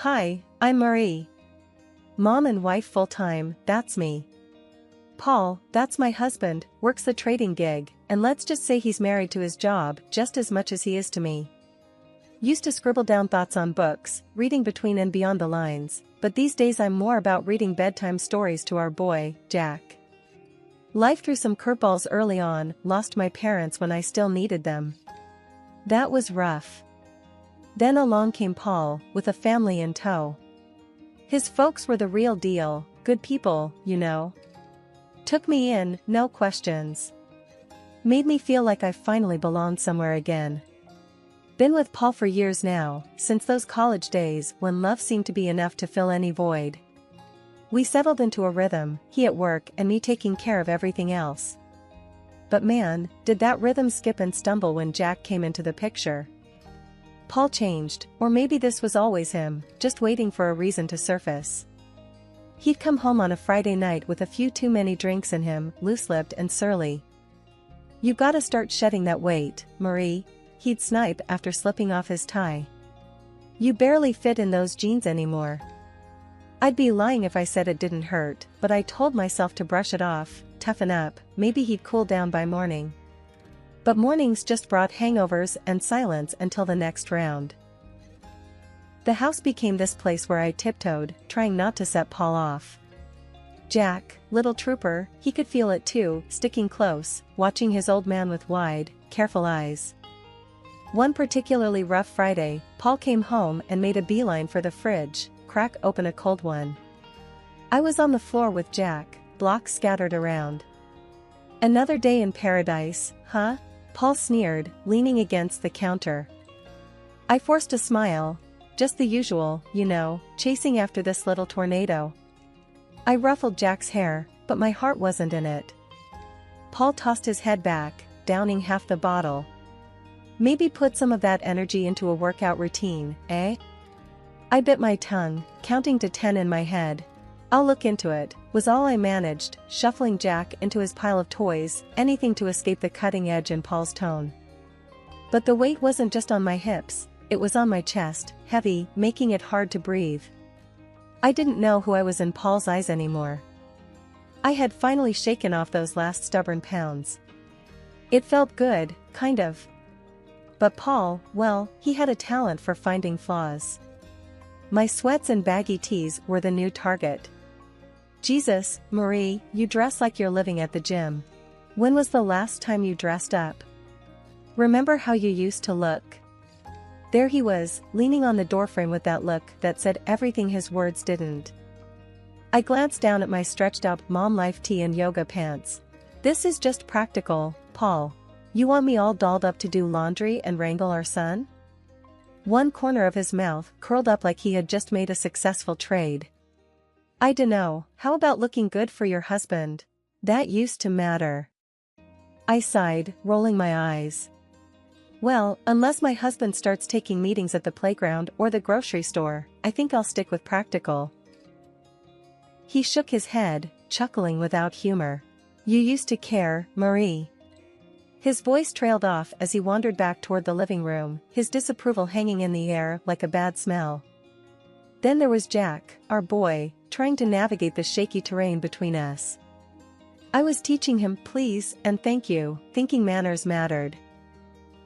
Hi, I'm Marie. Mom and wife full-time, that's me. Paul, that's my husband, works a trading gig, and let's just say he's married to his job just as much as he is to me. Used to scribble down thoughts on books, reading between and beyond the lines, but these days I'm more about reading bedtime stories to our boy, Jack. Life threw some curveballs early on, lost my parents when I still needed them. That was rough. Then along came Paul, with a family in tow. His folks were the real deal, good people, you know. Took me in, no questions. Made me feel like I finally belonged somewhere again. Been with Paul for years now, since those college days when love seemed to be enough to fill any void. We settled into a rhythm, he at work and me taking care of everything else. But man, did that rhythm skip and stumble when Jack came into the picture. Paul changed, or maybe this was always him, just waiting for a reason to surface. He'd come home on a Friday night with a few too many drinks in him, loose-lipped and surly. "You gotta start shedding that weight, Marie," he'd snipe after slipping off his tie. "You barely fit in those jeans anymore." I'd be lying if I said it didn't hurt, but I told myself to brush it off, toughen up, maybe he'd cool down by morning. But mornings just brought hangovers and silence until the next round. The house became this place where I tiptoed, trying not to set Paul off. Jack, little trooper, he could feel it too, sticking close, watching his old man with wide, careful eyes. One particularly rough Friday, Paul came home and made a beeline for the fridge, crack open a cold one. I was on the floor with Jack, blocks scattered around. "Another day in paradise, huh?" Paul sneered, leaning against the counter. I forced a smile. Just the usual, you know, chasing after this little tornado. I ruffled Jack's hair, but my heart wasn't in it. Paul tossed his head back, downing half the bottle. "Maybe put some of that energy into a workout routine, eh?" I bit my tongue, counting to 10 in my head. "I'll look into it," was all I managed, shuffling Jack into his pile of toys, anything to escape the cutting edge in Paul's tone. But the weight wasn't just on my hips, it was on my chest, heavy, making it hard to breathe. I didn't know who I was in Paul's eyes anymore. I had finally shaken off those last stubborn pounds. It felt good, kind of. But Paul, well, he had a talent for finding flaws. My sweats and baggy tees were the new target. "Jesus, Marie, you dress like you're living at the gym. When was the last time you dressed up? Remember how you used to look?" There he was, leaning on the doorframe with that look that said everything his words didn't. I glanced down at my stretched-out mom life tee and yoga pants. "This is just practical, Paul. You want me all dolled up to do laundry and wrangle our son?" One corner of his mouth curled up like he had just made a successful trade. "I dunno, how about looking good for your husband? That used to matter." I sighed, rolling my eyes. "Well, unless my husband starts taking meetings at the playground or the grocery store, I think I'll stick with practical." He shook his head, chuckling without humor. "You used to care, Marie." His voice trailed off as he wandered back toward the living room, his disapproval hanging in the air like a bad smell. Then there was Jack, our boy, trying to navigate the shaky terrain between us. I was teaching him please and thank you, thinking manners mattered.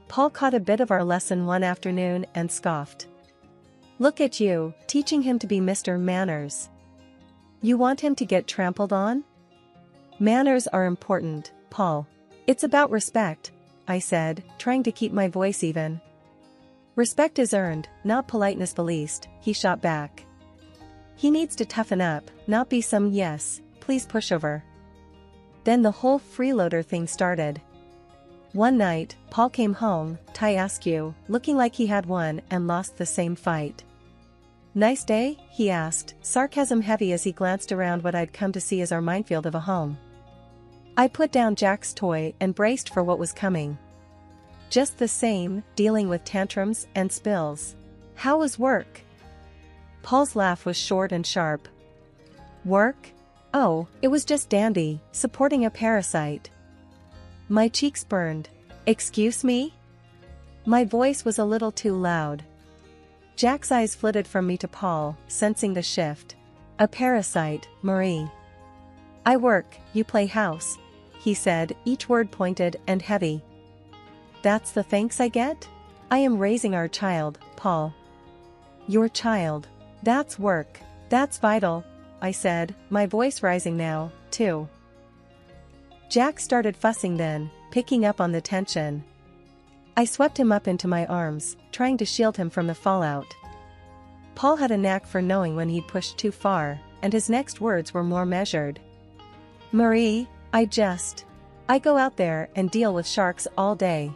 Paul caught a bit of our lesson one afternoon and scoffed. "Look at you, teaching him to be Mr. Manners. You want him to get trampled on?" "Manners are important, Paul. It's about respect," I said, trying to keep my voice even. "Respect is earned, not politeness policed," he shot back. "He needs to toughen up, not be some yes, please pushover." Then the whole freeloader thing started. One night, Paul came home, tie askew, looking like he had won and lost the same fight. "Nice day?" he asked, sarcasm heavy as he glanced around what I'd come to see as our minefield of a home. I put down Jack's toy and braced for what was coming. "Just the same, dealing with tantrums and spills. How was work?" Paul's laugh was short and sharp. "Work? Oh, it was just dandy, supporting a parasite." My cheeks burned. "Excuse me?" My voice was a little too loud. Jack's eyes flitted from me to Paul, sensing the shift. A parasite, Marie. I work, you play house, he said, each word pointed and heavy. That's the thanks I get? I am raising our child, Paul. Your child. That's work. That's vital, I said, my voice rising now, too. Jack started fussing then, picking up on the tension. I swept him up into my arms, trying to shield him from the fallout. Paul had a knack for knowing when he'd pushed too far, and his next words were more measured. Marie, I go out there and deal with sharks all day.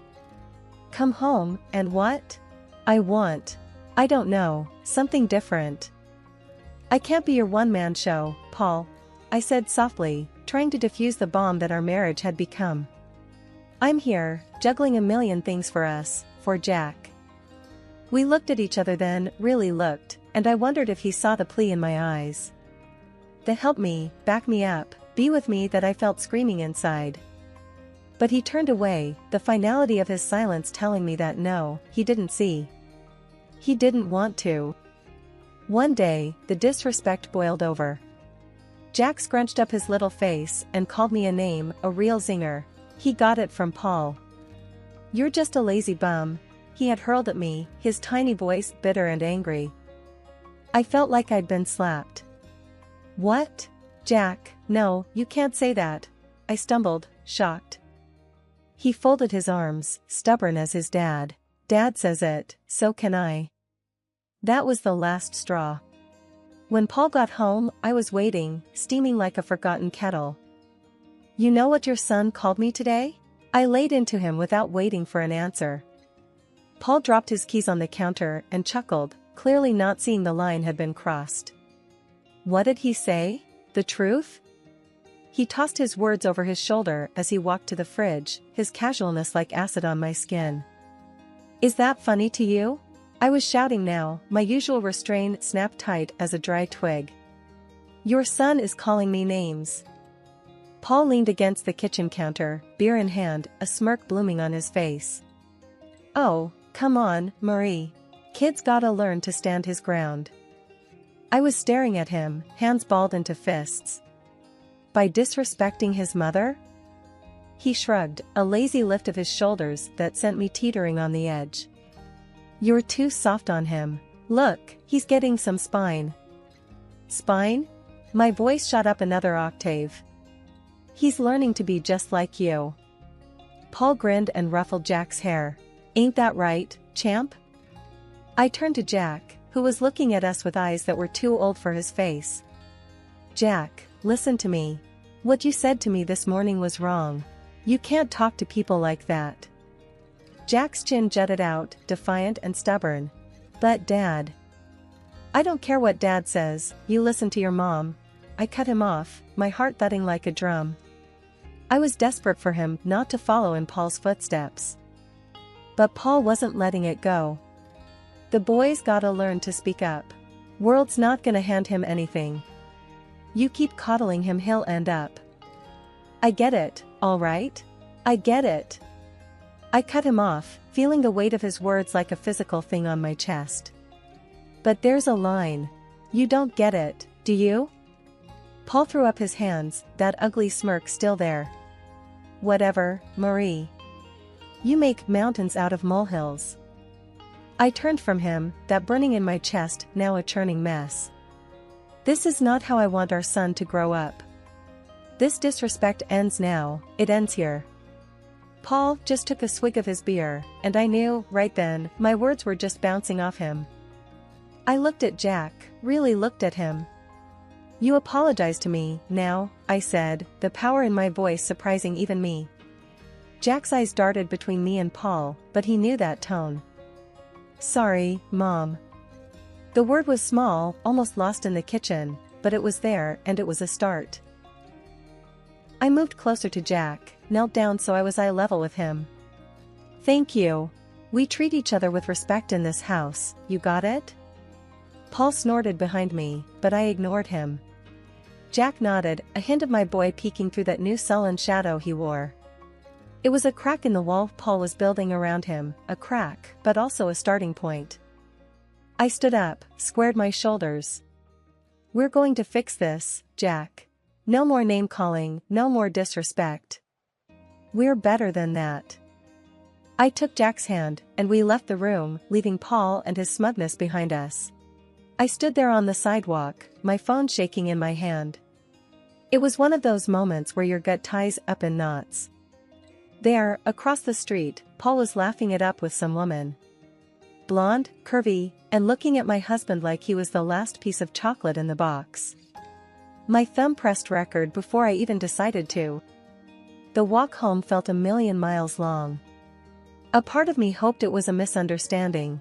Come home, and what? I don't know, something different. I can't be your one-man show, Paul, I said softly, trying to defuse the bomb that our marriage had become. I'm here, juggling a million things for us, for Jack. We looked at each other then, really looked, and I wondered if he saw the plea in my eyes. The help me, back me up, be with me that I felt screaming inside. But he turned away, the finality of his silence telling me that no, he didn't see. He didn't want to. One day, the disrespect boiled over. Jack scrunched up his little face and called me a name, a real zinger. He got it from Paul. You're just a lazy bum, he had hurled at me, his tiny voice bitter and angry. I felt like I'd been slapped. What? Jack, no, you can't say that, I stumbled, shocked. He folded his arms, stubborn as his dad. Dad says it, so can I. That was the last straw. When Paul got home, I was waiting, steaming like a forgotten kettle. You know what your son called me today? I laid into him without waiting for an answer. Paul dropped his keys on the counter and chuckled, clearly not seeing the line had been crossed. What did he say? The truth? He tossed his words over his shoulder as he walked to the fridge, his casualness like acid on my skin. Is that funny to you? I was shouting now, my usual restraint snapped tight as a dry twig. Your son is calling me names. Paul leaned against the kitchen counter, beer in hand, a smirk blooming on his face. Oh, come on, Marie. Kid's gotta learn to stand his ground. I was staring at him, hands balled into fists. By disrespecting his mother? He shrugged, a lazy lift of his shoulders that sent me teetering on the edge. You're too soft on him. Look, he's getting some spine. Spine? My voice shot up another octave. He's learning to be just like you. Paul grinned and ruffled Jack's hair. Ain't that right, champ? I turned to Jack, who was looking at us with eyes that were too old for his face. Jack, listen to me. What you said to me this morning was wrong. You can't talk to people like that. Jack's chin jutted out, defiant and stubborn. But Dad. I don't care what Dad says, you listen to your mom. I cut him off, my heart thudding like a drum. I was desperate for him not to follow in Paul's footsteps. But Paul wasn't letting it go. The boy's gotta learn to speak up. World's not gonna hand him anything. You keep coddling him, he'll end up. I get it, all right? I get it. I cut him off, feeling the weight of his words like a physical thing on my chest. But there's a line. You don't get it, do you? Paul threw up his hands, that ugly smirk still there. Whatever, Marie. You make mountains out of molehills. I turned from him, that burning in my chest now a churning mess. This is not how I want our son to grow up. This disrespect ends now, it ends here. Paul just took a swig of his beer, and I knew, right then, my words were just bouncing off him. I looked at Jack, really looked at him. You apologize to me, now, I said, the power in my voice surprising even me. Jack's eyes darted between me and Paul, but he knew that tone. Sorry, Mom. The word was small, almost lost in the kitchen, but it was there and it was a start. I moved closer to Jack, knelt down so I was eye level with him. Thank you. We treat each other with respect in this house, you got it? Paul snorted behind me, but I ignored him. Jack nodded, a hint of my boy peeking through that new sullen shadow he wore. It was a crack in the wall Paul was building around him, a crack, but also a starting point. I stood up, squared my shoulders. We're going to fix this, Jack. No more name-calling, no more disrespect. We're better than that. I took Jack's hand, and we left the room, leaving Paul and his smugness behind us. I stood there on the sidewalk, my phone shaking in my hand. It was one of those moments where your gut ties up in knots. There, across the street, Paul was laughing it up with some woman. Blonde, curvy, and looking at my husband like he was the last piece of chocolate in the box. My thumb pressed record before I even decided to. The walk home felt a million miles long. A part of me hoped it was a misunderstanding.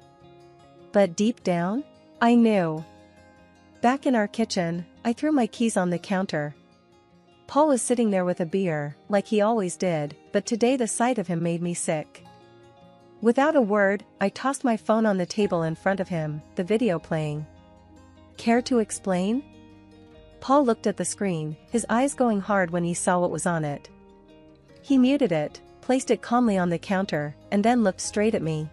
But deep down, I knew. Back in our kitchen, I threw my keys on the counter. Paul was sitting there with a beer, like he always did, but today the sight of him made me sick. Without a word, I tossed my phone on the table in front of him, the video playing. Care to explain? Paul looked at the screen, his eyes going hard when he saw what was on it. He muted it, placed it calmly on the counter, and then looked straight at me.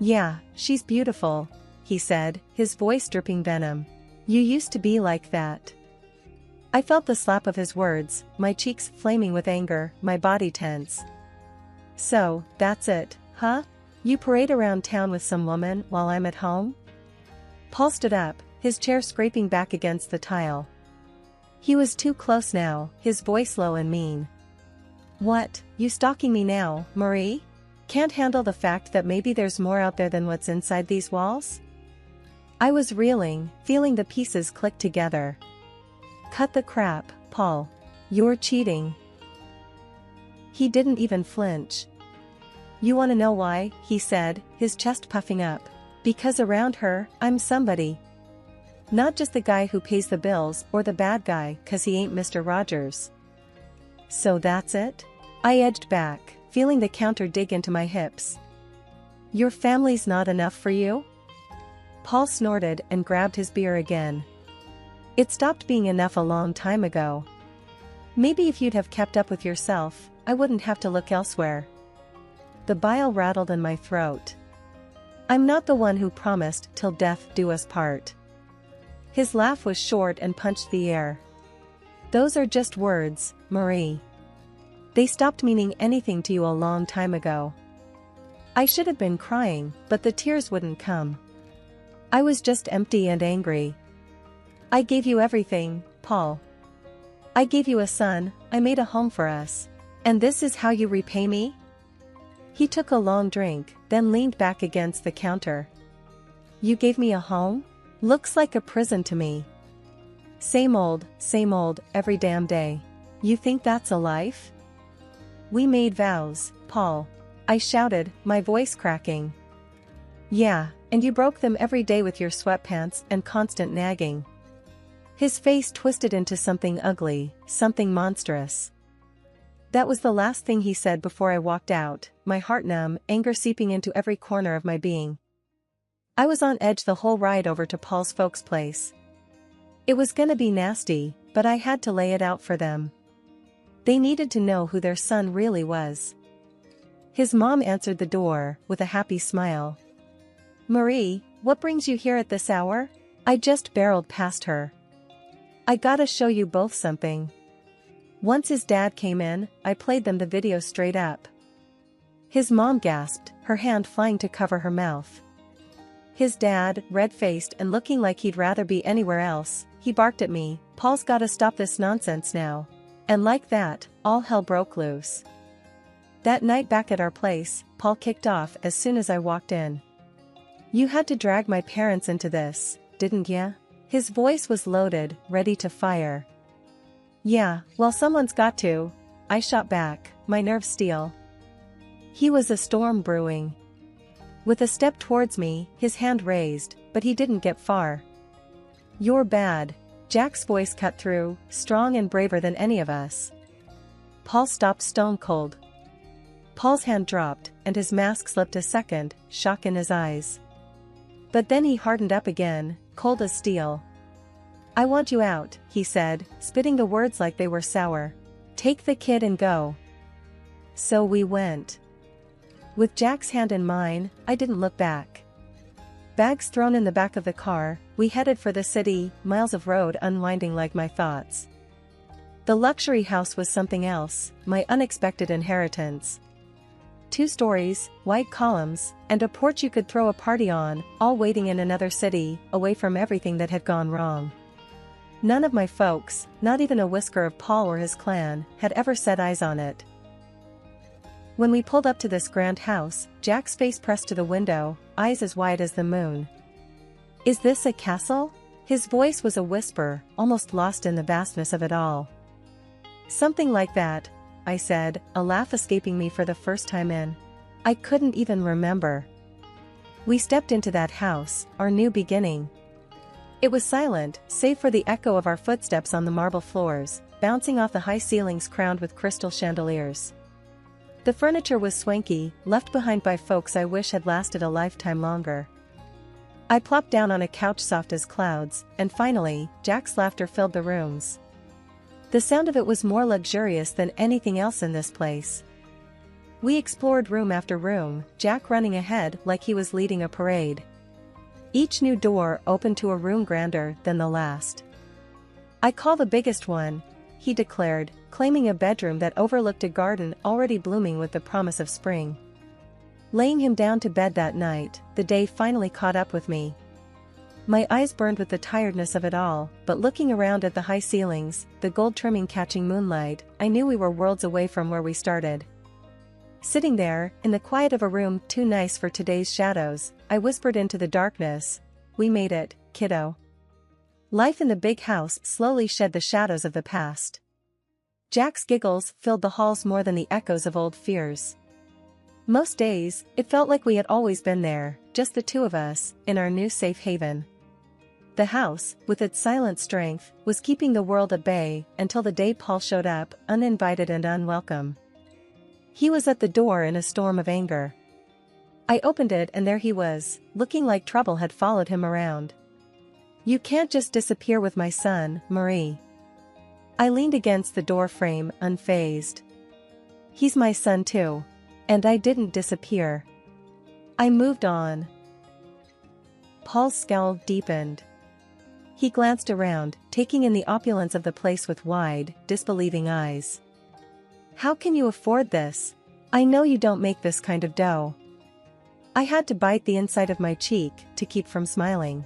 Yeah, she's beautiful, he said, his voice dripping venom. You used to be like that. I felt the slap of his words, my cheeks flaming with anger, my body tense. So, that's it, huh? You parade around town with some woman while I'm at home? Paul stood up, his chair scraping back against the tile. He was too close now, his voice low and mean. What, you stalking me now, Marie? Can't handle the fact that maybe there's more out there than what's inside these walls? I was reeling, feeling the pieces click together. Cut the crap, Paul. You're cheating. He didn't even flinch. You want to know why, he said, his chest puffing up. Because around her, I'm somebody. Not just the guy who pays the bills or the bad guy 'cause he ain't Mr. Rogers. So that's it? I edged back, feeling the counter dig into my hips. Your family's not enough for you? Paul snorted and grabbed his beer again. It stopped being enough a long time ago. Maybe if you'd have kept up with yourself, I wouldn't have to look elsewhere. The bile rattled in my throat. I'm not the one who promised till death do us part. His laugh was short and punched the air. Those are just words, Marie. They stopped meaning anything to you a long time ago. I should have been crying, but the tears wouldn't come. I was just empty and angry. I gave you everything, Paul. I gave you a son, I made a home for us. And this is how you repay me? He took a long drink, then leaned back against the counter. You gave me a home? Looks like a prison to me. Same old, every damn day. You think that's a life? We made vows, Paul. I shouted, my voice cracking. Yeah, and you broke them every day with your sweatpants and constant nagging. His face twisted into something ugly, something monstrous. That was the last thing he said before I walked out, my heart numb, anger seeping into every corner of my being. I was on edge the whole ride over to Paul's folks' place. It was gonna be nasty, but I had to lay it out for them. They needed to know who their son really was. His mom answered the door, with a happy smile. Marie, what brings you here at this hour? I just barreled past her. I gotta show you both something. Once his dad came in, I played them the video straight up. His mom gasped, her hand flying to cover her mouth. His dad, red-faced and looking like he'd rather be anywhere else, he barked at me, Paul's gotta stop this nonsense now. And like that, all hell broke loose. That night back at our place, Paul kicked off as soon as I walked in. You had to drag my parents into this, didn't ya? His voice was loaded, ready to fire. Yeah, well someone's got to, I shot back, my nerves steel. He was a storm brewing. With a step towards me, his hand raised, but he didn't get far. You're bad, Jack's voice cut through, strong and braver than any of us. Paul stopped stone cold. Paul's hand dropped, and his mask slipped a second, shock in his eyes. But then he hardened up again, cold as steel. I want you out, he said, spitting the words like they were sour. Take the kid and go. So we went. With Jack's hand in mine, I didn't look back. Bags thrown in the back of the car, we headed for the city, miles of road unwinding like my thoughts. The luxury house was something else, my unexpected inheritance. 2 stories, white columns, and a porch you could throw a party on, all waiting in another city, away from everything that had gone wrong. None of my folks, not even a whisker of Paul or his clan, had ever set eyes on it. When we pulled up to this grand house, Jack's face pressed to the window, eyes as wide as the moon. "Is this a castle?" His voice was a whisper, almost lost in the vastness of it all. "Something like that," I said, a laugh escaping me for the first time in. I couldn't even remember. We stepped into that house, our new beginning. It was silent, save for the echo of our footsteps on the marble floors, bouncing off the high ceilings crowned with crystal chandeliers. The furniture was swanky, left behind by folks I wish had lasted a lifetime longer. I plopped down on a couch soft as clouds, and finally, Jack's laughter filled the rooms. The sound of it was more luxurious than anything else in this place. We explored room after room, Jack running ahead like he was leading a parade. Each new door opened to a room grander than the last. "I call the biggest one," he declared, claiming a bedroom that overlooked a garden already blooming with the promise of spring. Laying him down to bed that night, the day finally caught up with me. My eyes burned with the tiredness of it all, but looking around at the high ceilings, the gold trimming catching moonlight, I knew we were worlds away from where we started. Sitting there, in the quiet of a room too nice for today's shadows, I whispered into the darkness, "We made it, kiddo." Life in the big house slowly shed the shadows of the past. Jack's giggles filled the halls more than the echoes of old fears. Most days, it felt like we had always been there, just the 2 of us, in our new safe haven. The house, with its silent strength, was keeping the world at bay, until the day Paul showed up, uninvited and unwelcome. He was at the door in a storm of anger. I opened it and there he was, looking like trouble had followed him around. "You can't just disappear with my son, Marie." I leaned against the door frame, unfazed. "He's my son too. And I didn't disappear. I moved on." Paul's scowl deepened. He glanced around, taking in the opulence of the place with wide, disbelieving eyes. "How can you afford this? I know you don't make this kind of dough." I had to bite the inside of my cheek to keep from smiling.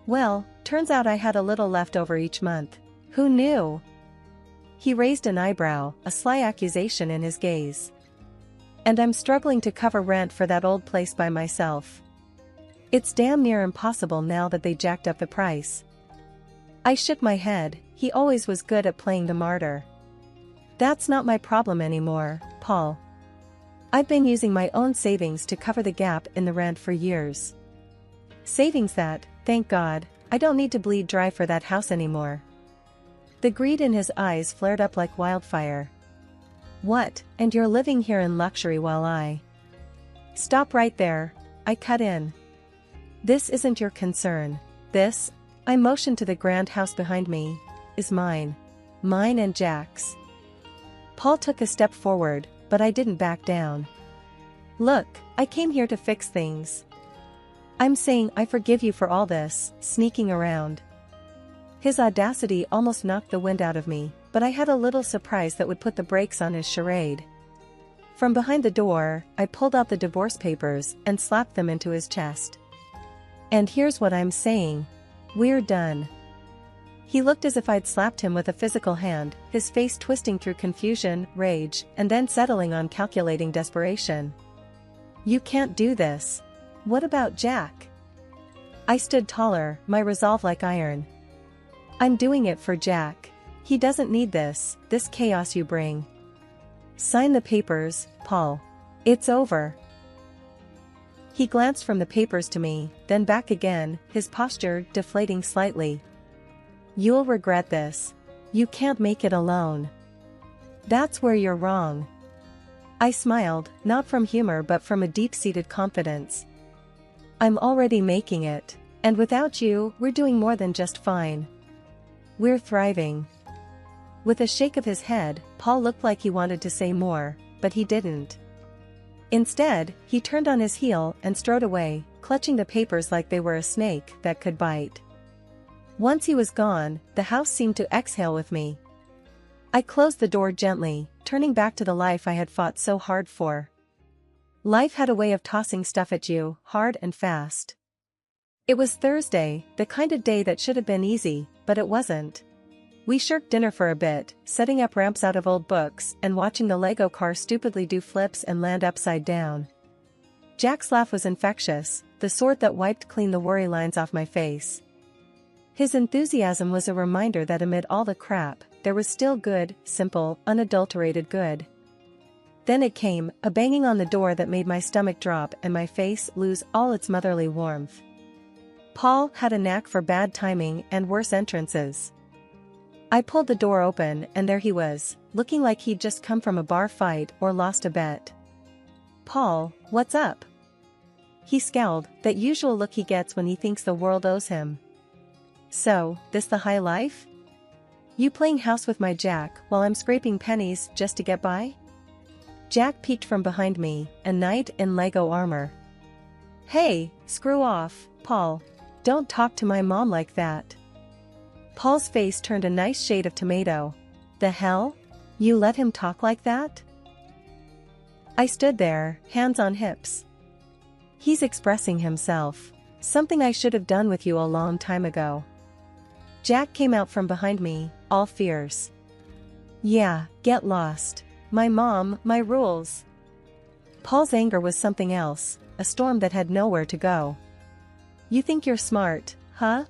"Well, turns out I had a little left over each month. Who knew?" He raised an eyebrow, a sly accusation in his gaze. "And I'm struggling to cover rent for that old place by myself. It's damn near impossible now that they jacked up the price." I shook my head. He always was good at playing the martyr. "That's not my problem anymore, Paul. I've been using my own savings to cover the gap in the rent for years. Savings that, thank God, I don't need to bleed dry for that house anymore." The greed in his eyes flared up like wildfire. "What, and you're living here in luxury while I—" "Stop right there," I cut in. "This isn't your concern. This," I motioned to the grand house behind me, "is mine. Mine and Jack's." Paul took a step forward, but I didn't back down. "Look, I came here to fix things. I'm saying I forgive you for all this, sneaking around." His audacity almost knocked the wind out of me, but I had a little surprise that would put the brakes on his charade. From behind the door, I pulled out the divorce papers and slapped them into his chest. "And here's what I'm saying. We're done." He looked as if I'd slapped him with a physical hand, his face twisting through confusion, rage, and then settling on calculating desperation. "You can't do this. What about Jack?" I stood taller, my resolve like iron. "I'm doing it for Jack. He doesn't need this chaos you bring. Sign the papers, Paul. It's over." He glanced from the papers to me, then back again, his posture deflating slightly. "You'll regret this. You can't make it alone." "That's where you're wrong." I smiled, not from humor but from a deep-seated confidence. "I'm already making it. And without you, we're doing more than just fine. We're thriving." With a shake of his head, Paul looked like he wanted to say more, but he didn't. Instead, he turned on his heel and strode away, clutching the papers like they were a snake that could bite. Once he was gone, the house seemed to exhale with me. I closed the door gently, turning back to the life I had fought so hard for. Life had a way of tossing stuff at you, hard and fast. It was Thursday, the kind of day that should have been easy, but it wasn't. We shirked dinner for a bit, setting up ramps out of old books and watching the Lego car stupidly do flips and land upside down. Jack's laugh was infectious, the sort that wiped clean the worry lines off my face. His enthusiasm was a reminder that amid all the crap, there was still good, simple, unadulterated good. Then it came, a banging on the door that made my stomach drop and my face lose all its motherly warmth. Paul had a knack for bad timing and worse entrances. I pulled the door open and there he was, looking like he'd just come from a bar fight or lost a bet. "Paul, what's up?" He scowled, that usual look he gets when he thinks the world owes him. "So, this the high life? You playing house with my Jack while I'm scraping pennies just to get by?" Jack peeked from behind me, a knight in Lego armor. "Hey, screw off, Paul. Don't talk to my mom like that." Paul's face turned a nice shade of tomato. "The hell? You let him talk like that?" I stood there, hands on hips. "He's expressing himself. Something I should have done with you a long time ago." Jack came out from behind me, all fierce. "Yeah, get lost. My mom, my rules." Paul's anger was something else, a storm that had nowhere to go. "You think you're smart, huh?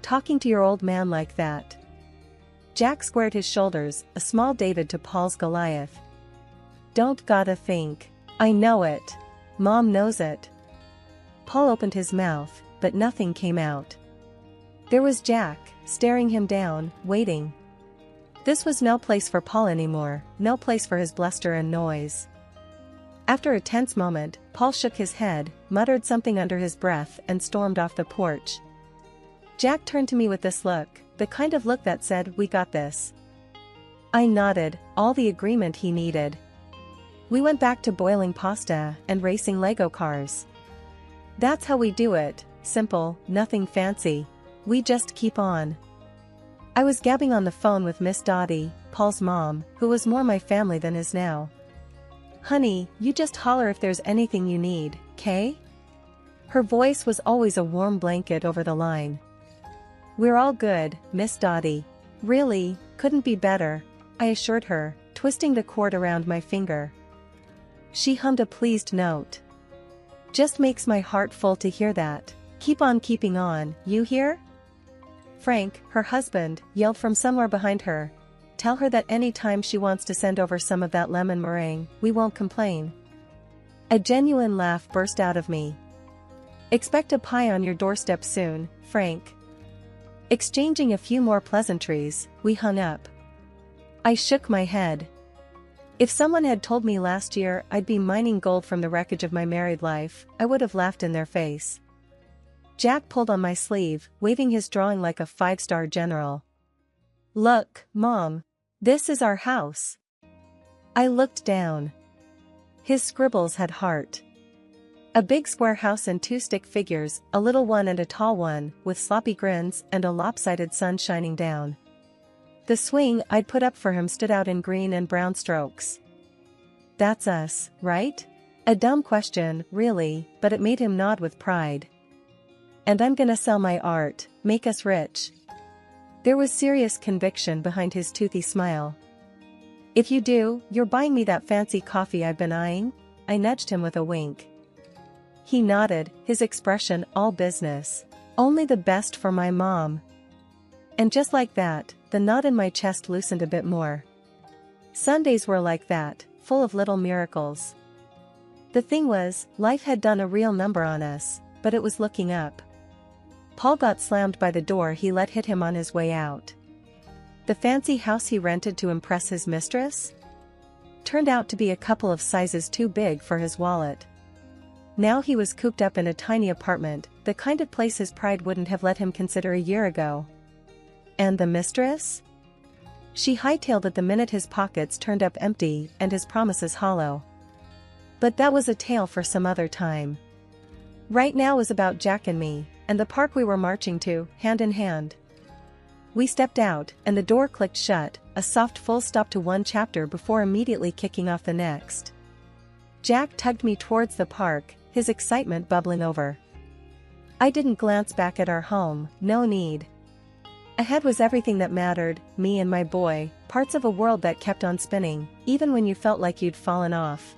Talking to your old man like that?" Jack squared his shoulders, a small David to Paul's Goliath. "Don't gotta think. I know it. Mom knows it." Paul opened his mouth, but nothing came out. There was Jack, staring him down, waiting. This was no place for Paul anymore, no place for his bluster and noise. After a tense moment, Paul shook his head, muttered something under his breath and stormed off the porch. Jack turned to me with this look, the kind of look that said, "We got this." I nodded, all the agreement he needed. We went back to boiling pasta and racing Lego cars. That's how we do it, simple, nothing fancy. We just keep on. I was gabbing on the phone with Miss Dottie, Paul's mom, who was more my family than is now. "Honey, you just holler if there's anything you need, 'kay?" Her voice was always a warm blanket over the line. "We're all good, Miss Dottie. Really, couldn't be better," I assured her, twisting the cord around my finger. She hummed a pleased note. "Just makes my heart full to hear that. Keep on keeping on, you hear?" Frank, her husband, yelled from somewhere behind her. "Tell her that any time she wants to send over some of that lemon meringue, we won't complain." A genuine laugh burst out of me. "Expect a pie on your doorstep soon, Frank." Exchanging a few more pleasantries, we hung up. I shook my head. If someone had told me last year I'd be mining gold from the wreckage of my married life, I would have laughed in their face. Jack pulled on my sleeve, waving his drawing like a five-star general. "Look, Mom. This is our house." I looked down. His scribbles had heart. A big square house and two stick figures, a little one and a tall one, with sloppy grins and a lopsided sun shining down. The swing I'd put up for him stood out in green and brown strokes. "That's us, right?" A dumb question, really, but it made him nod with pride. "And I'm gonna sell my art, make us rich." There was serious conviction behind his toothy smile. "If you do, you're buying me that fancy coffee I've been eyeing?" I nudged him with a wink. He nodded, his expression all business. "Only the best for my mom." And just like that, the knot in my chest loosened a bit more. Sundays were like that, full of little miracles. The thing was, life had done a real number on us, but it was looking up. Paul got slammed by the door he let hit him on his way out. The fancy house he rented to impress his mistress? Turned out to be a couple of sizes too big for his wallet. Now he was cooped up in a tiny apartment, the kind of place his pride wouldn't have let him consider a year ago. And the mistress? She hightailed it the minute his pockets turned up empty and his promises hollow. But that was a tale for some other time. Right now was about Jack and me, and the park we were marching to, hand in hand. We stepped out, and the door clicked shut, a soft full stop to one chapter before immediately kicking off the next. Jack tugged me towards the park, his excitement bubbling over. I didn't glance back at our home, no need. Ahead was everything that mattered, me and my boy, parts of a world that kept on spinning, even when you felt like you'd fallen off.